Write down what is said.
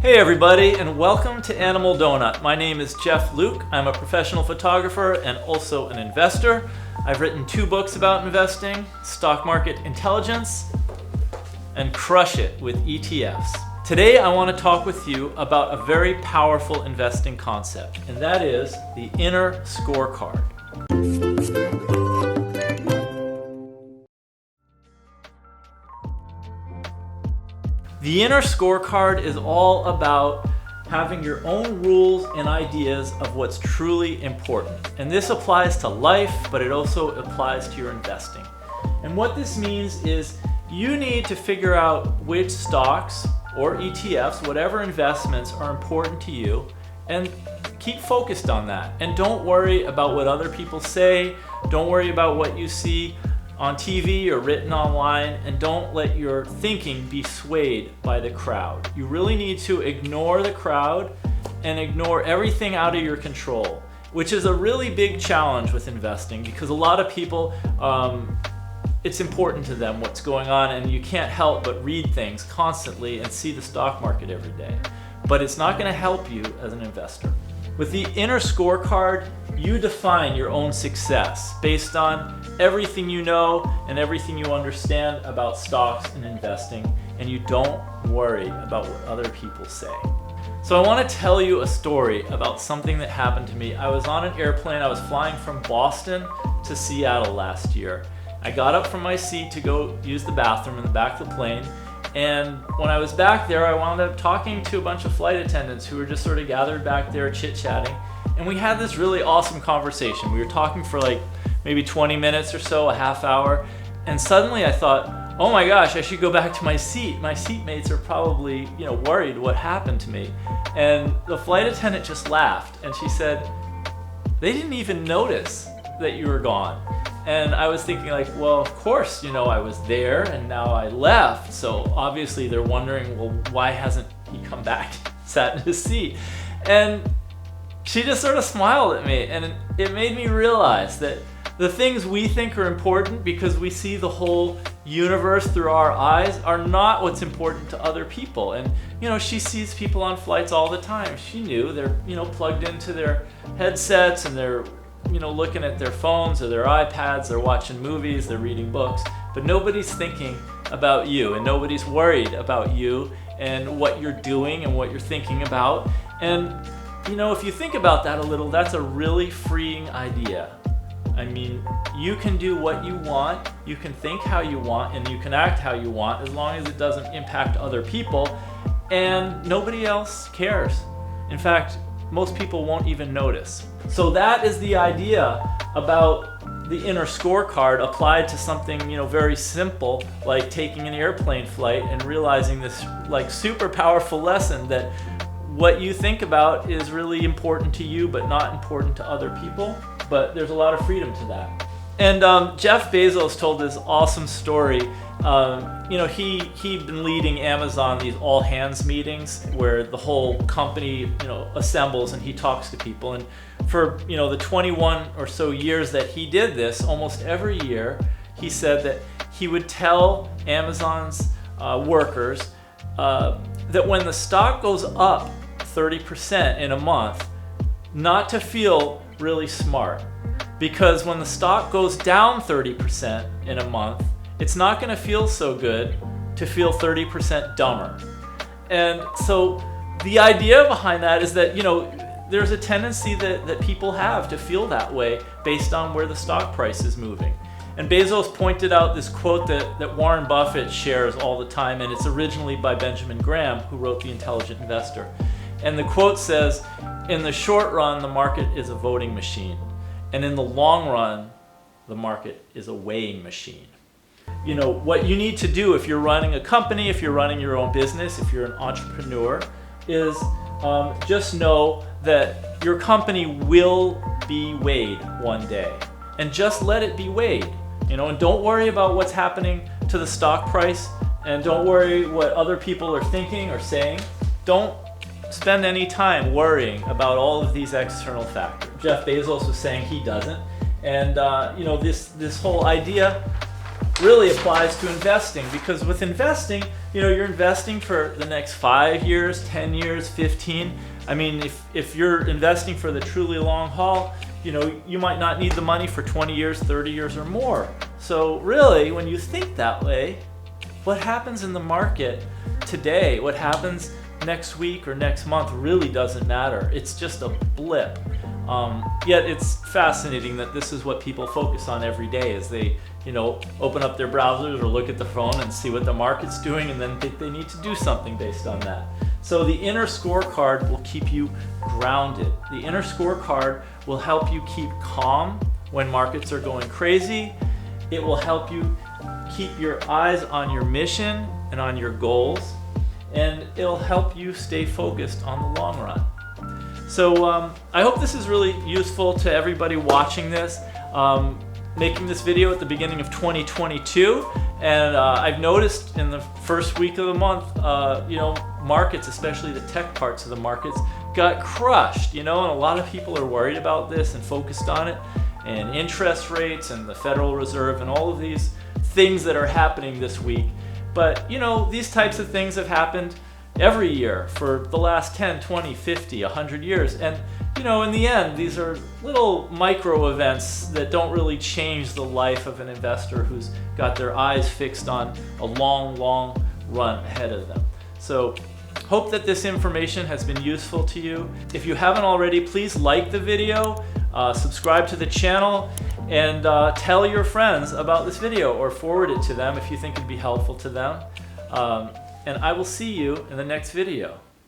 Hey everybody, and welcome to Animal Donut. My name is Jeff Luke. I'm a professional photographer and also an investor. I've written 2 books about investing, Stock Market Intelligence and Crush It with ETFs. Today I want to talk with you about a very powerful investing concept, and that is the Inner Scorecard. The Inner Scorecard is all about having your own rules and ideas of what's truly important. And this applies to life, but it also applies to your investing. And what this means is you need to figure out which stocks or ETFs, whatever investments are important to you, and keep focused on that. And don't worry about what other people say. Don't worry about what you see on TV or written online, and don't let your thinking be swayed by the crowd. You really need to ignore the crowd and ignore everything out of your control, which is a really big challenge with investing because a lot of people, it's important to them what's going on, and you can't help but read things constantly and see the stock market every day. But it's not going to help you as an investor. With the Inner Scorecard, you define your own success based on everything you know and everything you understand about stocks and investing, and you don't worry about what other people say. So I want to tell you a story about something that happened to me. I was on an airplane. I was flying from Boston to Seattle last year. I got up from my seat to go use the bathroom in the back of the plane. And when I was back there, I wound up talking to a bunch of flight attendants who were just sort of gathered back there chit-chatting. And we had this really awesome conversation. We were talking for like maybe 20 minutes or so, a half hour. And suddenly I thought, oh my gosh, I should go back to my seat. My seatmates are probably, worried what happened to me. And the flight attendant just laughed. And she said, they didn't even notice that you were gone. And I was thinking like, well, of course, I was there and now I left. So obviously they're wondering, well, why hasn't he come back, sat in his seat? And she just sort of smiled at me, and it made me realize that the things we think are important because we see the whole universe through our eyes are not what's important to other people. And, she sees people on flights all the time. She knew they're, plugged into their headsets and they're looking at their phones or their iPads, they're watching movies, they're reading books, but nobody's thinking about you, and nobody's worried about you and what you're doing and what you're thinking about. And, if you think about that a little, that's a really freeing idea. I mean, you can do what you want, you can think how you want, and you can act how you want as long as it doesn't impact other people, and nobody else cares. In fact, most people won't even notice. So that is the idea about the Inner Scorecard applied to something, very simple, like taking an airplane flight and realizing this super powerful lesson that what you think about is really important to you but not important to other people. But there's a lot of freedom to that. And Jeff Bezos told this awesome story. He'd been leading Amazon these all hands meetings where the whole company, assembles and he talks to people. And for, the 21 or so years that he did this, almost every year, he said that he would tell Amazon's workers that when the stock goes up 30% in a month, not to feel really smart. Because when the stock goes down 30% in a month, it's not going to feel so good to feel 30% dumber. And so the idea behind that is that, there's a tendency that people have to feel that way based on where the stock price is moving. And Bezos pointed out this quote that Warren Buffett shares all the time, and it's originally by Benjamin Graham, who wrote The Intelligent Investor. And the quote says, in the short run, the market is a voting machine. And in the long run, the market is a weighing machine. What you need to do if you're running a company, if you're running your own business, if you're an entrepreneur, is just know that your company will be weighed one day. And just let it be weighed. And don't worry about what's happening to the stock price, and don't worry what other people are thinking or saying. Don't spend any time worrying about all of these external factors. Jeff Bezos was saying he doesn't. And this whole idea really applies to investing, because with investing, you're investing for the next 5 years, 10 years, 15. I mean, if you're investing for the truly long haul, you might not need the money for 20 years, 30 years or more. So really, when you think that way, what happens in the market today, what happens next week or next month really doesn't matter. It's just a blip. Yet it's fascinating that this is what people focus on every day as they, open up their browsers or look at the phone and see what the market's doing, and then think they need to do something based on that. So the Inner Scorecard will keep you grounded. The Inner Scorecard will help you keep calm when markets are going crazy. It will help you keep your eyes on your mission and on your goals, and it'll help you stay focused on the long run. So I hope this is really useful to everybody watching this. Making this video at the beginning of 2022, and I've noticed in the first week of the month, markets, especially the tech parts of the markets, got crushed, and a lot of people are worried about this and focused on it, and interest rates and the Federal Reserve and all of these things that are happening this week. But these types of things have happened every year for the last 10, 20, 50, 100 years. And in the end, these are little micro events that don't really change the life of an investor who's got their eyes fixed on a long, long run ahead of them. So hope that this information has been useful to you. If you haven't already, please like the video, subscribe to the channel, and tell your friends about this video or forward it to them if you think it'd be helpful to them. And I will see you in the next video.